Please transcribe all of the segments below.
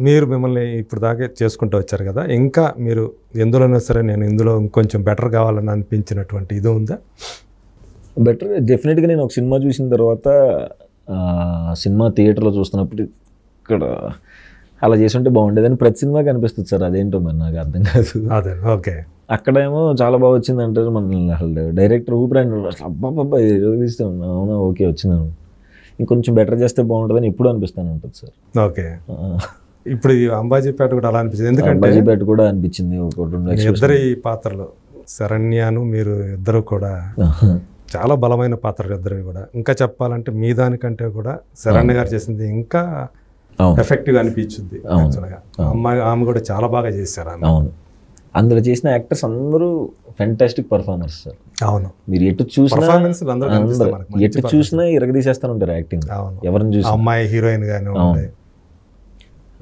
మీరు మిమ్మల్ని ఇప్పుడు దాకా చేసుకుంటూ వచ్చారు కదా, ఇంకా మీరు ఎందులోనైనా సరే నేను ఇందులో ఇంకొంచెం బెటర్ కావాలని అనిపించినటువంటి ఇది ఉందా? బెటర్ డెఫినెట్గా నేను ఒక సినిమా చూసిన తర్వాత సినిమా థియేటర్లో చూస్తున్నప్పుడు ఇక్కడ అలా చేసుంటే బాగుండేదని ప్రతి సినిమాకి అనిపిస్తుంది సార్. అదేంటో మరి నాకు అర్థం కాదు. అదే ఓకే. అక్కడేమో చాలా బాగా వచ్చింది అంటారు, మనల్ని అసలు డైరెక్టర్ ఊపిరాయన అసలు అబ్బాబ్బా తీస్తే అవునా ఓకే వచ్చిందాను, ఇంకొంచెం బెటర్ చేస్తే బాగుంటుందని ఎప్పుడు అనిపిస్తాను ఉంటుంది సార్. ఓకే. ఇప్పుడు అంబాజీపేట కూడా అలా అనిపించింది, ఎందుకంటే అంబాజీపేట కూడా అనిపించింది. ఇద్దరి పాత్రలు శరణ్యను మీరు ఇద్దరు కూడా చాలా బలమైన పాత్రలు ఇద్దరు కూడా. ఇంకా చెప్పాలంటే మీ దానికంటే కూడా శరణ్య గారు చేసింది ఇంకా ఎఫెక్టివ్గా అనిపించింది. ఆమె కూడా చాలా బాగా చేశారు. అవును, అందులో చేసిన యాక్టర్స్ అందరూ ఫెంటాస్టిక్ పర్ఫార్మర్స్ సార్. అవును, మీరు ఎటు చూసినా ఇరగదీసేస్తూ ఉంటారు యాక్టింగ్. ఎవరిని చూసి అమ్మాయి హీరోయిన్ గానే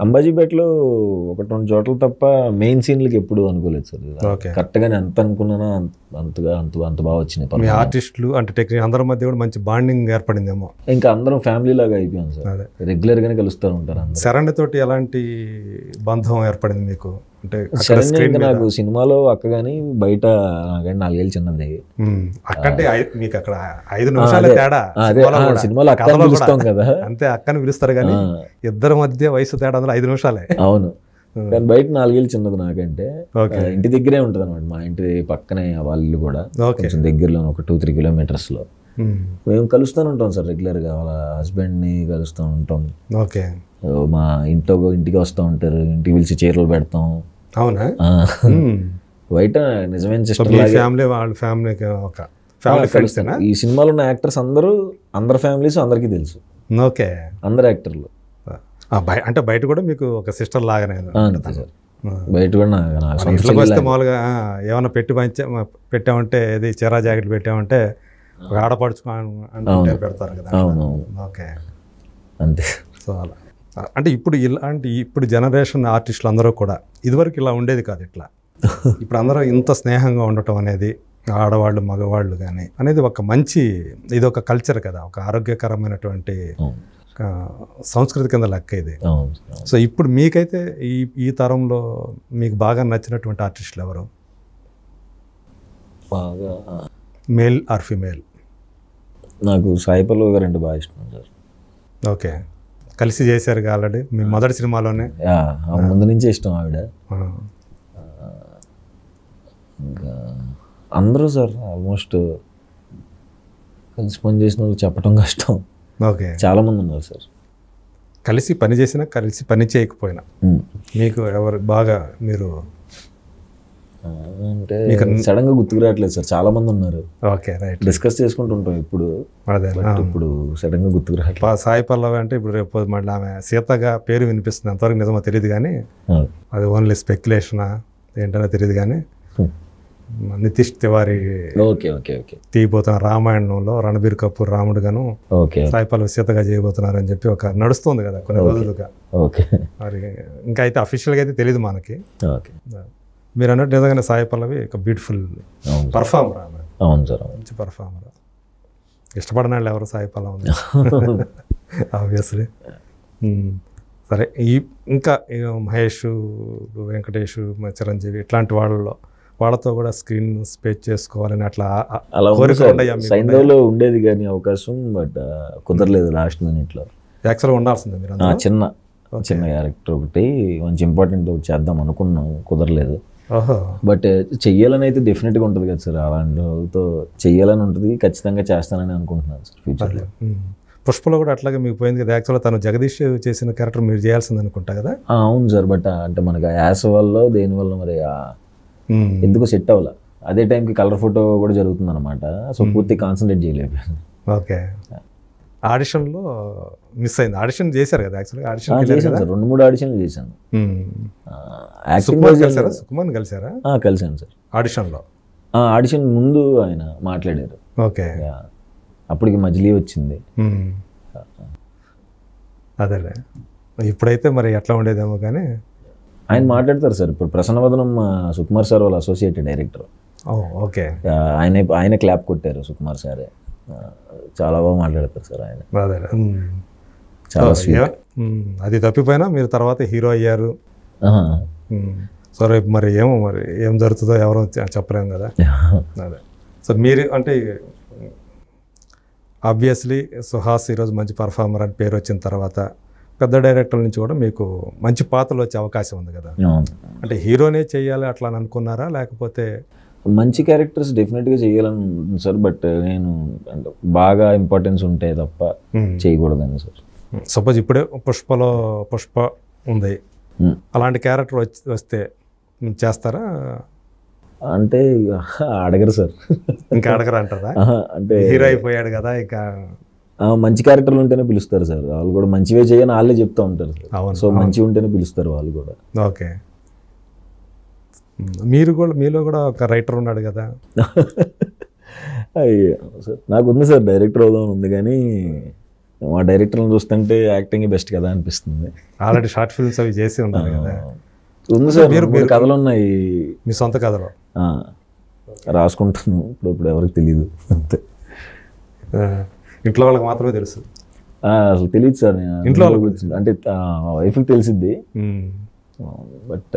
అంబాజీపేటలో 1-2 చోట్ల తప్ప మెయిన్ సీన్లకి ఎప్పుడు అనుకోలేదు సార్. కరెక్ట్గానే ఎంత అనుకున్నానో అంత బాగా వచ్చినాయి. ఆర్టిస్టులు అంటే టెక్నిక్ అందరి మధ్య కూడా మంచి బాండింగ్ ఏర్పడిందేమో. ఇంకా అందరం ఫ్యామిలీ లాగా అయిపోయాం సార్. రెగ్యులర్ గానే కలుస్తూ ఉంటారు. శరణ్య తోటి ఎలాంటి బంధం ఏర్పడింది మీకు? అంటే శరణ్య నాకు సినిమాలో అక్క గానీ బయట 4 ఏళ్ళు చిన్నది. అక్కంటే మీకు అక్కడ 5 నిమిషాల తేడా. సినిమాలో అక్కని పిలుస్తాం కదా, అంతే అక్కని పిలుస్తారు కానీ ఇద్దరి మధ్య వయసు తేడా 5 నిమిషాలే. అవును, కానీ బయట 4 ఏళ్ళు చిన్నది నాకంటే. ఇంటి దగ్గరే ఉంటుంది అనమాట, మా ఇంటి పక్కనే వాళ్ళ ఇల్లు కూడా కొంచెం దగ్గరలో ఒక 2-3 కిలోమీటర్స్ లో. మేము కలుస్తూనే ఉంటాం సార్ రెగ్యులర్గా. వాళ్ళ హస్బెండ్ని కలుస్తూ ఉంటాం. ఓకే. మా ఇంటికి వస్తూ ఉంటారు, ఇంటికి పిలిచి చీరలు పెడతాం. అవునా? బయట నిజమైన సిస్టర్. ఈ సినిమాలో ఉన్న యాక్టర్స్ అందరు ఫ్యామిలీస్ అందరికీ తెలుసు. ఓకే. అందరు యాక్టర్లు అంటే బయట కూడా మీకు ఒక సిస్టర్ లాగానే సార్. బయట కూడా ఇంట్లోకి వస్తే మామూలుగా ఏమైనా పెట్టామంటే ఇది చీరా జాకెట్ పెట్టామంటే ఒక ఆడపడుచుకుంటే పెడతారు కదా. ఓకే, అంతే. సో అలా అంటే ఇప్పుడు జనరేషన్ ఆర్టిస్టులు అందరూ కూడా ఇదివరకు ఇలా ఉండేది కాదు ఇట్లా. ఇప్పుడు అందరూ ఇంత స్నేహంగా ఉండటం అనేది, ఆడవాళ్ళు మగవాళ్ళు కానీ అనేది ఒక మంచి ఇది ఒక కల్చర్ కదా, ఒక ఆరోగ్యకరమైనటువంటి సంస్కృతి కింద లెక్క ఇది. సో ఇప్పుడు మీకైతే ఈ తరంలో మీకు బాగా నచ్చినటువంటి ఆర్టిస్టులు ఎవరు? బాగా మేల్ ఆర్ ఫీమేల్? నాకు సాయి పల్లవి గారు అంటే బాగా ఇష్టం సార్. ఓకే, కలిసి చేశారు ఆల్రెడీ మీ మొదటి సినిమాలోనే. ముందు నుంచే ఇష్టం ఆవిడ. ఇంకా అందరూ సార్ ఆల్మోస్ట్ కలిసి పని చేసిన వాళ్ళు చెప్పడం కష్టం. ఓకే, చాలా మంది ఉన్నారు సార్. కలిసి పని చేసినా కలిసి పని చేయకపోయినా మీకు ఎవరు బాగా మీరు అంటే సడన్ గా గుర్తుకు రావట్లేదు సార్, చాలా మంది ఉన్నారు. Okay, right. డిస్కస్ చేసుకుంటుంటాం ఇప్పుడు. ఇప్పుడు సడన్ గా గుర్తుకు రావట్లేదు. సాయి పల్లవి అంటే ఇప్పుడు రేపు మళ్ళీ ఆమె సీతగా పేరు వినిపిస్తుంది, ఎంతవరకు నిజమో తెలియదు కానీ అది ఓన్లీ స్పెక్యులేషనా ఏంటనే తెలియదు కానీ నితీష్ తివారీ తీయబోతున్న రామాయణంలో రణబీర్ కపూర్ రాముడుగాను సాయి పల్లవి సీతగా చేయబోతున్నారని చెప్పి ఒక నడుస్తుంది కదా కొన్ని రోజులుగా. మరి ఇంకా అయితే అఫీషియల్గా అయితే తెలియదు మనకి. మీరు అన్నట్టు నిజంగానే సాయి పల్లవి ఒక బ్యూటిఫుల్ పర్ఫార్మర్. అవును సార్, మంచి పర్ఫార్మర్. ఇష్టపడిన వాళ్ళు ఎవరు సాయి పల్లవి ఆబ్వియస్లీ. సరే, ఇంకా మహేష్, వెంకటేష్, చిరంజీవి ఇట్లాంటి వాళ్ళతో కూడా స్క్రీన్ స్పేస్ చేసుకోవాలని అట్లా సైంధవ్లో ఉండేది కానీ అవకాశం, బట్ కుదరలేదు లాస్ట్ మినిట్లో. యాక్చువల్గా ఉండాల్సిందే మీరు. చిన్న క్యారెక్టర్ ఒకటి మంచి ఇంపార్టెంట్ ఒకటి చేద్దాం అనుకున్నాం, కుదరలేదు. బట్ చెయ్యాలని అయితే డెఫినెట్గా ఉంటుంది కదా సార్, అలాంటి వాళ్ళతో చెయ్యాలని ఉంటుంది, ఖచ్చితంగా చేస్తానని అనుకుంటున్నాను సార్ ఫ్యూచర్లో. పుష్పలో కూడా అట్లాగే మీకు పోయింది కదా, యాక్చువల్గా తను జగదీష్ చేసిన క్యారెక్టర్ మీరు చేయాల్సింది అనుకుంటా కదా. అవును సార్, బట్ అంటే మనకి యాస వల్ల దేనివల్ల మరి ఎందుకు సెట్ అవ్వాల. అదే టైంకి కలర్ ఫోటో కూడా జరుగుతుంది అనమాట, సో పూర్తి కాన్సన్ట్రేట్ చేయలేకపోయాను. ఓకే, ఆడిషన్లో మిస్ అయింది. ఆడిషన్ చేశారు కదా యాక్చువల్గా? ఆడిషన్ చేశాను సార్, 2-3 ఆడిషన్లు చేశాను. సుకుమార్ కలిసారా? కలిసాను సార్ ఆడిషన్లో. ఆడిషన్ ముందు ఆయన మాట్లాడారు. ఓకే, అప్పటికి మజిలీ వచ్చింది. అదేలే, ఇప్పుడైతే మరి ఎట్లా ఉండేదేమో కానీ. ఆయన మాట్లాడతారు సార్. ఇప్పుడు ప్రసన్నవదనం సుకుమార్ సార్ వాళ్ళ అసోసియేట్ డైరెక్టర్. ఓకే, ఆయన క్లాప్ కొట్టారు సుకుమార్ సారే. చాలా బాగా మాట్లాడతారు సార్ ఆయన, చాలా అది తప్పిపోయినా మీరు తర్వాత హీరో అయ్యారు. సో రేపు మరి ఏం జరుగుతుందో ఎవరో చెప్పలేము కదా. అదే సో మీరు అంటే ఆబ్వియస్లీ సుహాస్ ఈరోజు మంచి పర్ఫార్మర్ అని పేరు వచ్చిన తర్వాత పెద్ద డైరెక్టర్ల నుంచి కూడా మీకు మంచి పాత్రలు వచ్చే అవకాశం ఉంది కదా. అంటే హీరోనే చేయాలి అట్లా అని అనుకున్నారా, లేకపోతే? మంచి క్యారెక్టర్స్ డెఫినెట్గా చేయాలని ఉంటుంది సార్, బట్ నేను అంటే బాగా ఇంపార్టెన్స్ ఉంటే తప్ప చేయకూడదని సార్. సపోజ్ ఇప్పుడే పుష్ప ఉంది, అలాంటి క్యారెక్టర్ వస్తే చేస్తారా? అంటే అడగరు సార్. ఇంకా అడగరు అంటారా? అంటే హీరో అయిపోయాడు కదా, ఇంకా మంచి క్యారెక్టర్లు ఉంటేనే పిలుస్తారు సార్. వాళ్ళు కూడా మంచివే చేయని వాళ్ళే చెప్తూ ఉంటారు సార్. సో మంచి ఉంటేనే పిలుస్తారు వాళ్ళు కూడా. ఓకే. మీలో కూడా ఒక రైటర్ ఉన్నాడు కదా. సార్ నాకు ఉంది సార్, డైరెక్టర్ అవుదామని ఉంది, కానీ మా డైరెక్టర్ని చూస్తుంటే యాక్టింగ్ బెస్ట్ కదా అనిపిస్తుంది. ఆల్రెడీ షార్ట్ ఫిల్మ్స్ అవి చేసి ఉన్నారు కదా. ఉంది సార్, మీరు కథలు ఉన్నాయి, మీ సొంత కథలు రాసుకుంటాను. ఇప్పుడు ఎవరికి తెలియదు, అంతే. ఇంట్లో వాళ్ళకి మాత్రమే తెలుసు. అసలు తెలియదు సార్. ఇంట్లో అంటే వైఫ్కి తెలిసిద్ది, బట్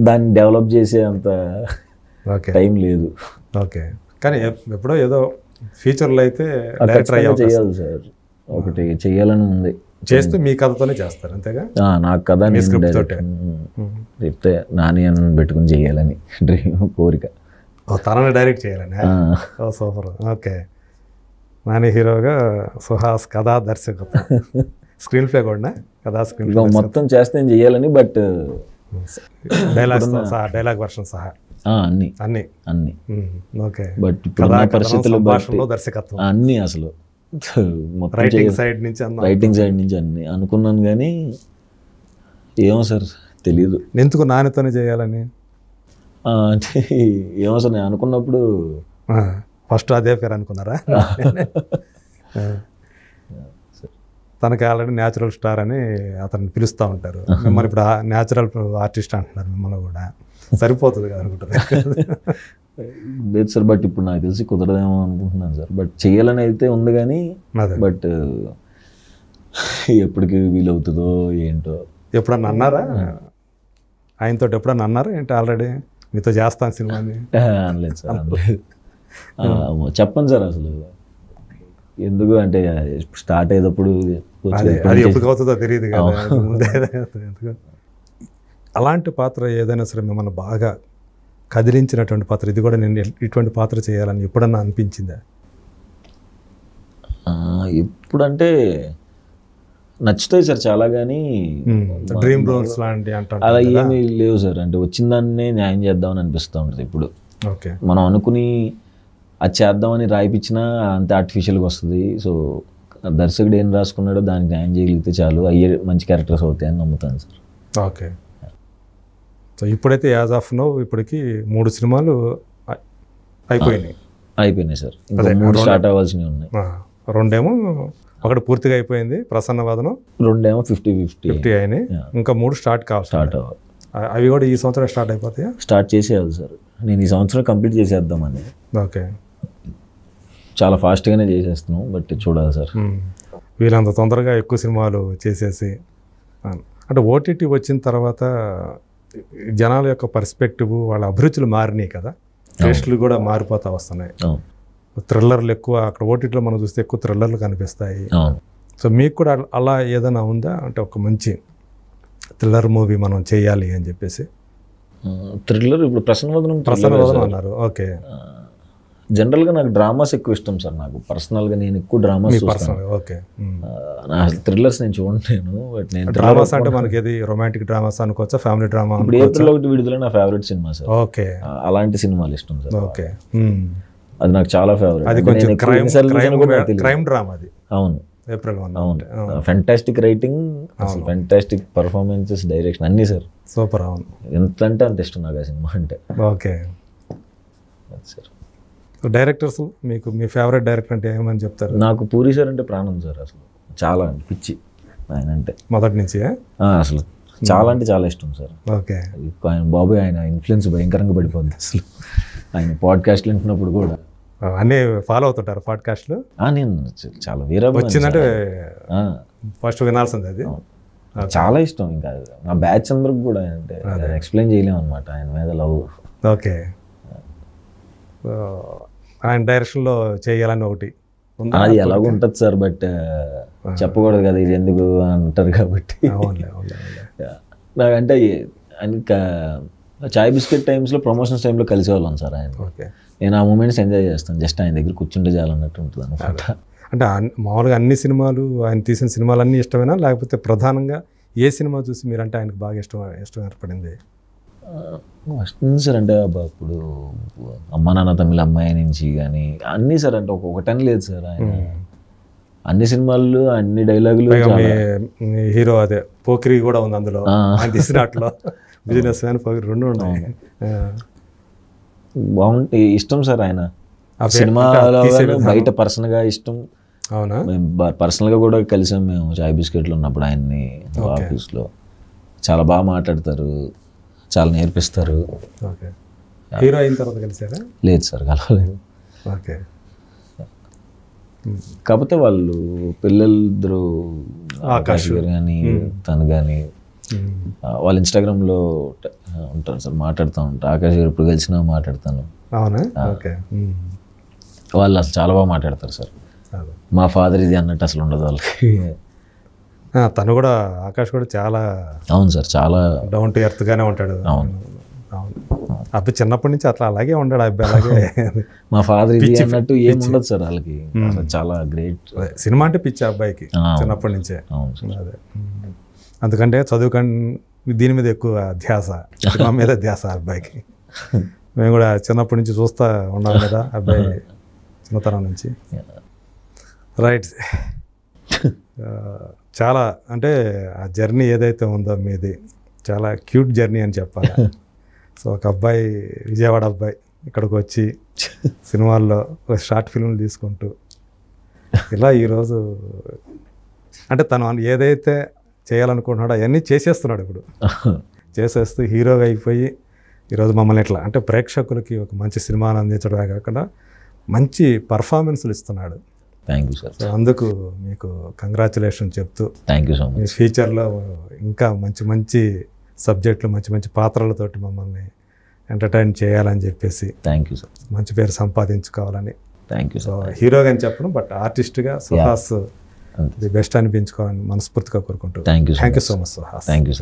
దాన్ని డెవలప్ చేసే అంత టైం లేదు. ఓకే, కానీ ఎప్పుడో ఏదో ఫ్యూచర్లో అయితే చేయాలి సార్. ఒకటి చెయ్యాలని ఉంది, చేస్తే మీ కథతోనే చేస్తారు అంతేగా? నాకు కథ చెప్తే నాని అని పెట్టుకుని చెయ్యాలని డ్రీమ్, కోరిక. తనని డైరెక్ట్ చేయాలని. సూపర్. ఓకే, నాని హీరోగా, సుహాస్ కథా దర్శకత్వం, స్క్రీన్ ప్లే కూడా కథా స్క్రీన్ ప్లే మొత్తం చేస్తే చెయ్యాలని. బట్ డైలాగ్ వర్షన్ సహా అన్ని. ఓకే, బట్ ఇప్పుడు పరిస్థితులు దర్శకత్వం అన్ని అసలు రైటింగ్ సైడ్ నుంచి అన్ని అనుకున్నాను, కానీ ఏమో సార్ తెలియదు ఎందుకు నానితోనే చేయాలని. అంటే ఏమో సార్, నేను అనుకున్నప్పుడు ఫస్ట్ అదే పేరు అనుకున్నారా? తనకి ఆల్రెడీ న్యాచురల్ స్టార్ అని అతన్ని పిలుస్తూ ఉంటారు. మిమ్మల్ని ఇప్పుడు న్యాచురల్ ఆర్టిస్ట్ అంటున్నారు, మిమ్మల్ని కూడా సరిపోతుంది కదా అనుకుంటారు. లేదు సార్, బట్ ఇప్పుడు నాకు తెలిసి కుదరదేమో అనుకుంటున్నాను సార్. బట్ చెయ్యాలని అయితే ఉంది, కానీ బట్ ఎప్పటికి వీలవుతుందో ఏంటో. ఎప్పుడన్నా అన్నారా ఆయనతో? ఎప్పుడన్నా అన్నారా ఏంటి ఆల్రెడీ మీతో చేస్తాను సినిమాని? అనలేదు సార్, అనలేదు. చెప్పండి సార్, అసలు ఎందుకు అంటే స్టార్ట్ అయ్యేటప్పుడు అది ఎప్పుడు అవుతుందో తెలియదు కదా. అలాంటి పాత్ర ఏదైనా సరే మిమ్మల్ని బాగా కదిలించినటువంటి పాత్ర, ఇది కూడా నేను ఇటువంటి పాత్ర చేయాలని ఎప్పుడన్నా అనిపించిందా? ఇప్పుడంటే నచ్చుతాయి సార్ చాలా, కానీ డ్రీమ్ రోల్స్ లాంటి అంటారు అలా ఏమీ లేవు సార్. అంటే వచ్చిన దాన్నే న్యాయం చేద్దామని అనిపిస్తూ ఉంటుంది ఇప్పుడు. ఓకే, మనం అనుకుని అది చేద్దామని రాయిపించినా అంత ఆర్టిఫిషియల్గా వస్తుంది. సో దర్శకుడు ఏం రాసుకున్నాడో దానికి న్యాయం చేయగలిగితే చాలు, అయ్యే మంచి క్యారెక్టర్స్ అవుతాయని నమ్ముతాను సార్. ఓకే, సో ఇప్పుడైతే యాజ్ ఆఫ్ నో ఇప్పటికి 3 సినిమాలు అయిపోయినాయి సార్. ఇంకా 3 స్టార్ట్ అవ్వాల్సినవి ఉన్నాయి. 2 ఏమో, ఒకటి పూర్తిగా అయిపోయింది ప్రసన్నవాదనం, 2 ఏమో 50 అయినాయి, ఇంకా 3 స్టార్ట్ అవ్వాలి. అవి కూడా ఈ సంవత్సరం స్టార్ట్ అయిపోతాయా? స్టార్ట్ చేసేయాలి సార్. నేను ఈ సంవత్సరం కంప్లీట్ చేసేద్దామని. ఓకే, చాలా ఫాస్ట్గానే చేసేస్తున్నాం, బట్ చూడాలి సార్. వీళ్ళంత తొందరగా ఎక్కువ సినిమాలు చేసేసి, అంటే ఓటీటీ వచ్చిన తర్వాత జనాల యొక్క పర్స్పెక్టివ్, వాళ్ళ అభిరుచులు మారినాయి కదా, టేస్ట్లు కూడా మారిపోతూ వస్తున్నాయి. థ్రిల్లర్లు ఎక్కువ అక్కడ ఓటీటీలో మనం చూస్తే ఎక్కువ థ్రిల్లర్లు కనిపిస్తాయి. సో మీకు కూడా అలా ఏదైనా ఉందా, అంటే ఒక మంచి థ్రిల్లర్ మూవీ మనం చేయాలి అని చెప్పేసి? థ్రిల్లర్ ఇప్పుడు ప్రసన్నవదనం అన్నారు. ఓకే, జనరల్గా నాకు డ్రామాస్ ఎక్కువ ఇష్టం సార్. నాకు పర్సనల్గా నేను ఎక్కువ డ్రామాస్ చూస్తాను. ఓకే, థ్రిల్లర్స్ నేను చూడలేను. బట్ నేను డ్రామాస్ అంటే మనకి ఏది రొమాంటిక్ డ్రామాస్ అనుకోవచ్చా, ఫ్యామిలీ డ్రామా? ఇప్పుడు ఏప్రిల్ 1 విడుదల నా ఫేవరెట్ సినిమా సార్. ఓకే, అలాంటి సినిమాలు ఇష్టం సార్. ఓకే, అది నాకు చాలా ఫేవరెట్. అది కొంచెం క్రైమ్ డ్రామా అది. అవును, ఏప్రిల్ 1. అవును, ఫెంటాస్టిక్ రైటింగ్, అసలు ఫెంటాస్టిక్ పర్ఫార్మెన్సెస్, డైరెక్షన్ అన్నీ సార్ సూపర్. అవును, ఎంత అంటే అంత ఇష్టం నాకు ఆ సినిమా అంటే. ఓకే సార్, డైరెక్టర్స్ మీకు మీ ఫేవరెట్ డైరెక్టర్ అంటే ఏమని చెప్తారు? నాకు పూరి సార్ అంటే ప్రాణం సార్. అసలు చాలా పిచ్చి ఆయన అంటే మొదటి నుంచి. అసలు చాలా అంటే చాలా ఇష్టం సార్. ఓకే, ఆయన బాబు, ఆయన ఇన్ఫ్లుయెన్స్ భయంకరంగా పడిపోద్ది అసలు. ఆయన పాడ్కాస్ట్లు వింటున్నప్పుడు కూడా అన్నీ ఫాలో అవుతుంటారు పాడ్కాస్ట్లు? నేను చాలా వేరే వచ్చిందంటే ఫస్ట్ వినాల్సింది అది. చాలా ఇష్టం. ఇంకా నా బ్యాచ్ అందరికి కూడా అంటే ఎక్స్ప్లెయిన్ చేయలేము అనమాట ఆయన మీద లవ్. ఓకే, ఆయన డైరెక్షన్లో చేయాలని ఒకటి అది ఎలాగో ఉంటుంది సార్, బట్ చెప్పకూడదు కదా ఇది ఎందుకు అంటారు కాబట్టి. నాకంటే ఇంకా చాయ్ బిస్కెట్ టైమ్స్లో ప్రమోషన్స్ టైంలో కలిసేవాళ్ళం సార్ ఆయన. నేను ఆ మూమెంట్స్ ఎంజాయ్ చేస్తాను, జస్ట్ ఆయన దగ్గర కూర్చుంటే చాలన్నట్టు ఉంటుంది అనమాట. అంటే మామూలుగా అన్ని సినిమాలు ఆయన తీసిన సినిమాలన్నీ ఇష్టమేనా, లేకపోతే ప్రధానంగా ఏ సినిమా చూసి మీరంటే ఆయనకు బాగా ఇష్టం ఏర్పడింది? వస్తుంది సార్ అంటే ఇప్పుడు అమ్మ నాన్న తమిళ అమ్మాయి నుంచి కానీ అన్నీ సార్, అంటే ఒకటని లేదు సార్, ఆయన అన్ని సినిమాలు అన్ని డైలాగులు. హీరో అదే పోకిరి కూడా ఉంది అందులో, ఆయన తీసినట్లో బిజినెస్ మ్యాన్ పోకిరి రెండు ఉన్నాయి. బాగుంటాయి, ఇష్టం సార్ ఆయన సినిమాలో, బయట పర్సనల్గా ఇష్టం. అవునా? పర్సనల్గా కూడా కలిసాం మేము చాయ్ బిస్కెట్లో ఉన్నప్పుడు ఆయన్ని ఆఫీస్లో. చాలా బాగా మాట్లాడతారు, చాలా నేర్పిస్తారు. హీరో అయిన తర్వాత కలిసారా? లేదు సార్, కలవలేదు. ఓకే, కాకపోతే వాళ్ళు పిల్లలిద్దరు ఆకాష్ గారు కానీ తను కానీ వాళ్ళు ఇన్స్టాగ్రామ్లో ఉంటారు సార్, మాట్లాడుతూ ఉంటారు. ఆకాష్ గారు ఇప్పుడు కలిసినా మాట్లాడతాను. అవునా? ఓకే, వాళ్ళు అసలు చాలా బాగా మాట్లాడతారు సార్. మా ఫాదర్ ఇది అన్నట్టు అసలు ఉండదు వాళ్ళకి. తను కూడా ఆకాష్ కూడా చాలా, అవును సార్, చాలా డౌన్ టు ఎర్త్ గానే ఉంటాడు. అవును అవును, అబ్బాయి చిన్నప్పటి నుంచి అట్లా అలాగే ఉన్నాడు అబ్బాయి, అలాగే. మా ఫాదర్ ఇది అన్నట్టు ఏం ఉండదు సార్ వాళ్ళకి, చాలా గ్రేట్. సినిమా అంటే పిచ్చి అబ్బాయికి చిన్నప్పటి నుంచే. అదే, అందుకంటే దీని మీద ఎక్కువ ధ్యాస, సినిమా మీద ధ్యాస అబ్బాయికి. మేము కూడా చిన్నప్పటి నుంచి చూస్తూ ఉన్నాం కదా అబ్బాయి, చిన్నతనం నుంచి. రైట్, చాలా అంటే ఆ జర్నీ ఏదైతే ఉందో మీది చాలా క్యూట్ జర్నీ అని చెప్పాలి. సో ఒక అబ్బాయి, విజయవాడ అబ్బాయి ఇక్కడికి వచ్చి సినిమాల్లో షార్ట్ ఫిల్మ్లు తీసుకుంటూ ఇలా ఈరోజు అంటే తను ఏదైతే చేయాలనుకుంటున్నాడో అవన్నీ చేసేస్తున్నాడు. ఇప్పుడు చేసేస్తూ హీరోగా అయిపోయి ఈరోజు మమ్మల్ని ఎట్లా అంటే ప్రేక్షకులకి ఒక మంచి సినిమాను అందించడమే కాకుండా మంచి పర్ఫార్మెన్స్లు ఇస్తున్నాడు. Thank you sir. సో అందుకు మీకు కంగ్రాచులేషన్ చెప్తూ, థ్యాంక్ యూ సో మచ్. మీ ఫ్యూచర్లో ఇంకా మంచి మంచి సబ్జెక్టులు, మంచి మంచి పాత్రలతోటి మమ్మల్ని ఎంటర్టైన్ చేయాలని చెప్పేసి, థ్యాంక్ యూ సార్, మంచి పేరు సంపాదించుకోవాలని. Thank you. సో హీరోగా అని చెప్పను, బట్ ఆర్టిస్ట్గా సుహాస్ ది బెస్ట్ అనిపించుకోవాలని మనస్ఫూర్తిగా కోరుకుంటూ. Thank you so much Suhas. Thank you sir.